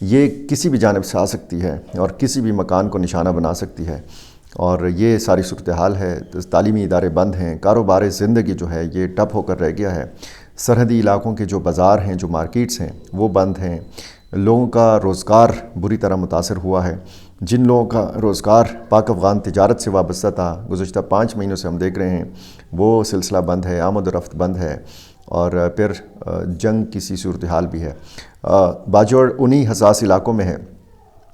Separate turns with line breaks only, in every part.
یہ کسی بھی جانب سے آ سکتی ہے اور کسی بھی مکان کو نشانہ بنا سکتی ہے، اور یہ ساری صورتحال ہے۔ تعلیمی ادارے بند ہیں، کاروبار زندگی جو ہے یہ ٹپ ہو کر رہ گیا ہے، سرحدی علاقوں کے جو بازار ہیں، جو مارکیٹس ہیں وہ بند ہیں، لوگوں کا روزگار بری طرح متاثر ہوا ہے۔ جن لوگوں کا روزگار پاک افغان تجارت سے وابستہ تھا، گزشتہ 5 مہینوں سے ہم دیکھ رہے ہیں وہ سلسلہ بند ہے، آمد و رفت بند ہے، اور پھر جنگ کی سی صورتحال بھی ہے۔ باجوڑ انہی حساس علاقوں میں ہے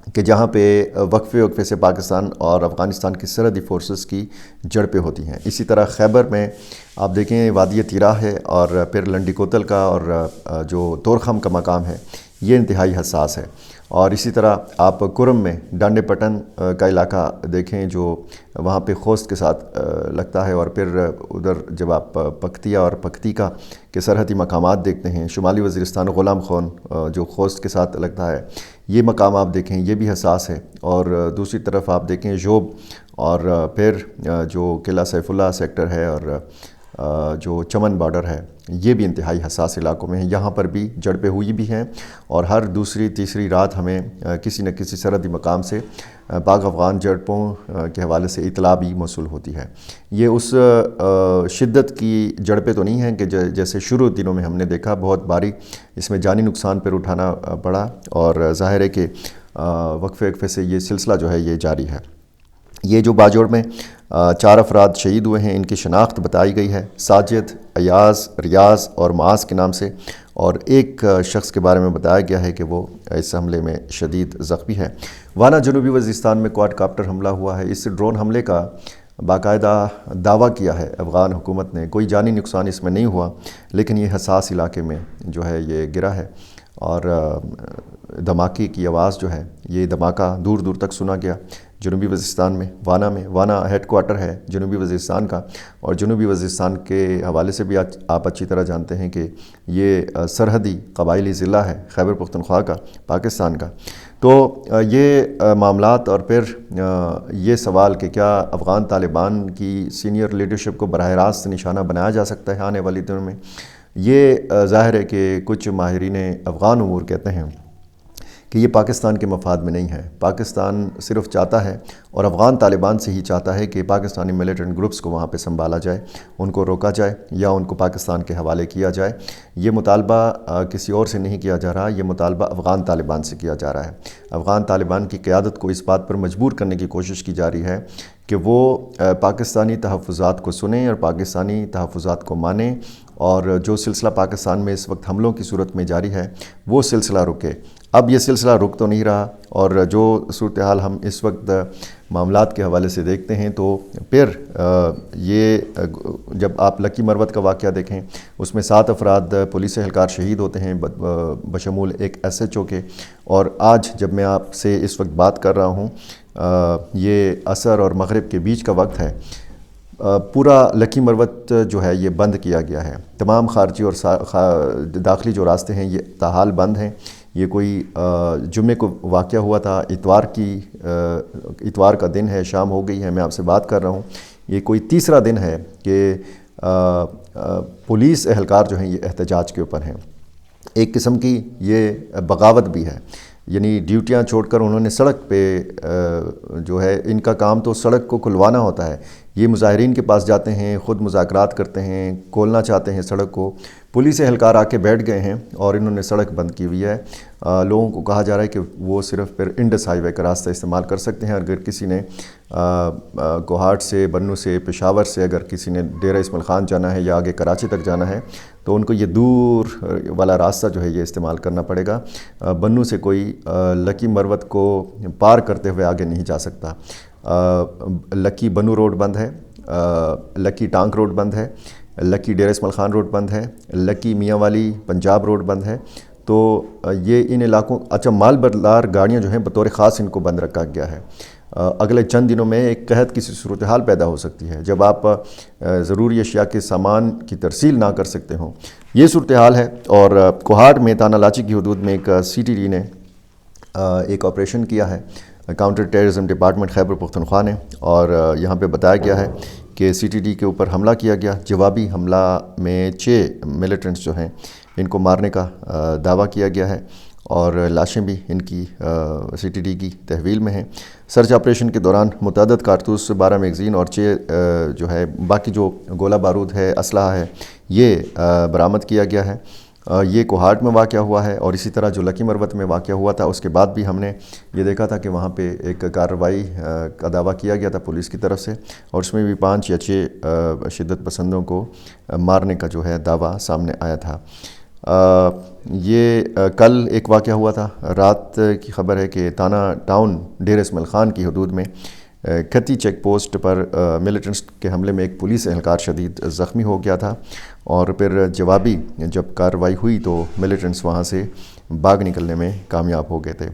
کہ جہاں پہ وقفے سے پاکستان اور افغانستان کی سرحدی فورسز کی جھڑپیں ہوتی ہیں۔ اسی طرح خیبر میں آپ دیکھیں وادی تیرا ہے، اور پھر لنڈی کوتل کا اور جو تورخم کا مقام ہے یہ انتہائی حساس ہے۔ اور اسی طرح آپ کرم میں ڈانڈے پٹن کا علاقہ دیکھیں جو وہاں پہ خوست کے ساتھ لگتا ہے، اور پھر ادھر جب آپ پکتیا اور پکتیکا کے سرحدی مقامات دیکھتے ہیں، شمالی وزیرستان غلام خون جو خوست کے ساتھ لگتا ہے، یہ مقام آپ دیکھیں یہ بھی حساس ہے۔ اور دوسری طرف آپ دیکھیں جوب، اور پھر جو قلعہ سیف اللہ سیکٹر ہے، اور جو چمن بارڈر ہے، یہ بھی انتہائی حساس علاقوں میں ہیں۔ یہاں پر بھی جھڑپیں ہوئی بھی ہیں، اور ہر دوسری تیسری رات ہمیں کسی نہ کسی سرحدی مقام سے پاک افغان جھڑپوں کے حوالے سے اطلاع بھی موصول ہوتی ہے۔ یہ اس شدت کی جھڑپیں تو نہیں ہیں کہ جیسے شروع دنوں میں ہم نے دیکھا، بہت باری اس میں جانی نقصان پر اٹھانا پڑا، اور ظاہر ہے کہ وقفے سے یہ سلسلہ جو ہے یہ جاری ہے۔ یہ جو باجوڑ میں 4 افراد شہید ہوئے ہیں، ان کی شناخت بتائی گئی ہے، ساجد، ایاز، ریاض اور معاذ کے نام سے، اور ایک شخص کے بارے میں بتایا گیا ہے کہ وہ اس حملے میں شدید زخمی ہے۔ وانا جنوبی وزیرستان میں کوارڈ کاپٹر حملہ ہوا ہے۔ اس ڈرون حملے کا باقاعدہ دعویٰ کیا ہے افغان حکومت نے، کوئی جانی نقصان اس میں نہیں ہوا، لیکن یہ حساس علاقے میں جو ہے یہ گرا ہے، اور دھماکے کی آواز جو ہے یہ دھماکہ دور دور تک سنا گیا جنوبی وزیرستان میں، وانا ہیڈ کوارٹر ہے جنوبی وزیرستان کا، اور جنوبی وزیرستان کے حوالے سے بھی آپ اچھی طرح جانتے ہیں کہ یہ سرحدی قبائلی ضلع ہے خیبر پختونخوا کا، پاکستان کا۔ تو یہ معاملات، اور پھر یہ سوال کہ کیا افغان طالبان کی سینئر لیڈرشپ کو براہ راست نشانہ بنایا جا سکتا ہے آنے والی دنوں میں، یہ ظاہر ہے کہ کچھ ماہرین افغان امور کہتے ہیں کہ یہ پاکستان کے مفاد میں نہیں ہے۔ پاکستان صرف چاہتا ہے، اور افغان طالبان سے ہی چاہتا ہے، کہ پاکستانی ملیٹنٹ گروپس کو وہاں پہ سنبھالا جائے، ان کو روکا جائے، یا ان کو پاکستان کے حوالے کیا جائے۔ یہ مطالبہ کسی اور سے نہیں کیا جا رہا، یہ مطالبہ افغان طالبان سے کیا جا رہا ہے۔ افغان طالبان کی قیادت کو اس بات پر مجبور کرنے کی کوشش کی جا رہی ہے کہ وہ پاکستانی تحفظات کو سنیں اور پاکستانی تحفظات کو مانیں، اور جو سلسلہ پاکستان میں اس وقت حملوں کی صورت میں جاری ہے وہ سلسلہ رکے۔ اب یہ سلسلہ رک تو نہیں رہا، اور جو صورتحال ہم اس وقت معاملات کے حوالے سے دیکھتے ہیں، تو پھر یہ جب آپ لکی مروت کا واقعہ دیکھیں، اس میں 7 افراد پولیس اہلکار شہید ہوتے ہیں بشمول ایک SHO کے، اور آج جب میں آپ سے اس وقت بات کر رہا ہوں یہ عصر اور مغرب کے بیچ کا وقت ہے، پورا لکی مروت جو ہے یہ بند کیا گیا ہے۔ تمام خارجی اور داخلی جو راستے ہیں یہ تاحال بند ہیں۔ یہ کوئی جمعے کو واقعہ ہوا تھا، اتوار کا دن ہے، شام ہو گئی ہے، میں آپ سے بات کر رہا ہوں، یہ کوئی تیسرا دن ہے کہ پولیس اہلکار جو ہیں یہ احتجاج کے اوپر ہیں۔ ایک قسم کی یہ بغاوت بھی ہے، یعنی ڈیوٹیاں چھوڑ کر انہوں نے سڑک پہ جو ہے، ان کا کام تو سڑک کو کھلوانا ہوتا ہے، یہ مظاہرین کے پاس جاتے ہیں، خود مذاکرات کرتے ہیں، کھولنا چاہتے ہیں سڑک کو، پولیس اہلکار آ کے بیٹھ گئے ہیں اور انہوں نے سڑک بند کی ہوئی ہے۔ لوگوں کو کہا جا رہا ہے کہ وہ صرف پھر انڈس ہائی وے کا راستہ استعمال کر سکتے ہیں۔ اگر کسی نے کوہاٹ سے، بنوں سے، پشاور سے اگر کسی نے ڈیرہ اسماعیل خان جانا ہے یا آگے کراچی تک جانا ہے تو ان کو یہ دور والا راستہ جو ہے یہ استعمال کرنا پڑے گا۔ بنوں سے کوئی لکی مروت کو پار کرتے ہوئے آگے نہیں جا سکتا۔ لکی بنو روڈ بند ہے، لکی ٹانک روڈ بند ہے، لکی ڈیرہ اسماعیل خان روڈ بند ہے، لکی میاں والی پنجاب روڈ بند ہے۔ تو یہ ان علاقوں، اچھا مال بردار گاڑیاں جو ہیں بطور خاص ان کو بند رکھا گیا ہے۔ اگلے چند دنوں میں ایک قحط کی صورتحال پیدا ہو سکتی ہے جب آپ ضروری اشیاء کے سامان کی ترسیل نہ کر سکتے ہوں، یہ صورتحال ہے۔ اور کوہاٹ میں تانا لاچی کی حدود میں ایک CTD نے ایک آپریشن کیا ہے، counter terrorism department Khyber Pakhtunkhwa نے، اور یہاں پہ بتایا گیا ہے کہ CTD کے اوپر حملہ کیا گیا۔ جوابی حملہ میں 6 ملیٹنٹس جو ہیں ان کو مارنے کا دعویٰ کیا گیا ہے، اور لاشیں بھی ان کی CTD کی تحویل میں ہیں۔ سرچ آپریشن کے دوران متعدد کارتوس، 12 میگزین اور 6 جو ہے باقی جو گولہ بارود ہے، اسلحہ ہے، یہ برآمد کیا گیا ہے۔ یہ کوہاٹ میں واقع ہوا ہے، اور اسی طرح جو لکی مروت میں واقع ہوا تھا اس کے بعد بھی ہم نے یہ دیکھا تھا کہ وہاں پہ ایک کارروائی کا دعویٰ کیا گیا تھا پولیس کی طرف سے، اور اس میں بھی 5 یا 6 شدت پسندوں کو مارنے کا جو ہے دعویٰ سامنے آیا تھا۔ یہ کل ایک واقعہ ہوا تھا، رات کی خبر ہے کہ تانا ٹاؤن ڈیر اسماعیل خان کی حدود میں کھتی چیک پوسٹ پر ملیٹنٹس کے حملے میں ایک پولیس اہلکار شدید زخمی ہو گیا تھا، اور پھر جوابی جب کارروائی ہوئی تو ملیٹنٹس وہاں سے بھاگ نکلنے میں کامیاب ہو گئے تھے۔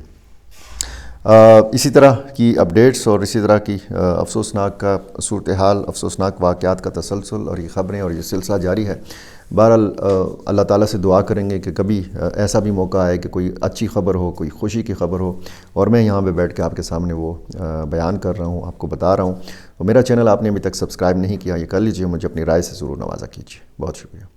اسی طرح کی اپڈیٹس اور اسی طرح کی افسوسناک صورتحال، افسوسناک واقعات کا تسلسل اور یہ خبریں اور یہ سلسلہ جاری ہے۔ بہرحال اللہ تعالیٰ سے دعا کریں گے کہ کبھی ایسا بھی موقع آئے کہ کوئی اچھی خبر ہو، کوئی خوشی کی خبر ہو، اور میں یہاں پہ بیٹھ کے آپ کے سامنے وہ بیان کر رہا ہوں، آپ کو بتا رہا ہوں۔ اور میرا چینل آپ نے ابھی تک سبسکرائب نہیں کیا، یہ کر لیجئے، مجھے اپنی رائے سے ضرور نوازا کیجیے۔ بہت شکریہ۔